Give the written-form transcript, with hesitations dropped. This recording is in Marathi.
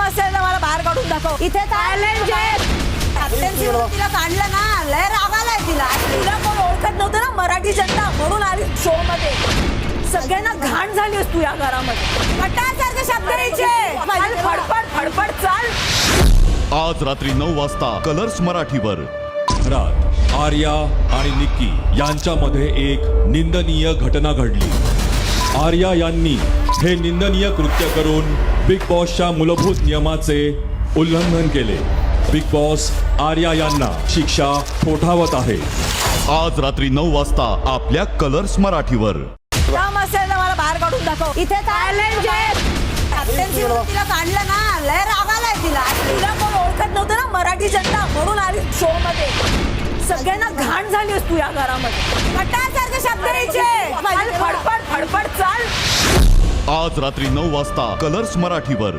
असेल तर मला बाहेर काढून दाखव. इथे चॅलेंज आहे. तिला काढलं ना, लय राग आलाय तिला. तुला कोण ओळखत नव्हतं ना, मराठी जनता म्हणून आली शो मध्ये. सगळ्यांना घाण झालीस तू या घरामध्ये. कटासारखे शब्द द्यायचे. फडफड फडफड चाल. आज रात्री 9 वाजता कलर्स मराठीवर. रात आर्या आणि निक्की यांच्यामध्ये एक निंदनीय घटना घडली. आर्या यांनी हे निंदनीय कृत्य करून बिग बॉसच्या मूलभूत नियमाचे उल्लंघन केले. बिग बॉस आर्या यांना शिक्षा ठोठावत आहे. आज रात्री 9 वाजता आपल्या कलर्स मराठीवर. काम असेल तर मला बाहेर काढून दाखव. इथे चॅलेंज आहे. तिला काढलं ना, लय राग आलाय तिला. तुला कोण ओळखत नव्हतं ना, मराठी जनता म्हणून आली शो मध्ये. सगळ्यांना घाण झालीस तू या घरामध्ये. कटासारखे शब्द द्यायचे. फडफड फडफड चाल. आज रात्री 9 वाजता कलर्स मराठीवर.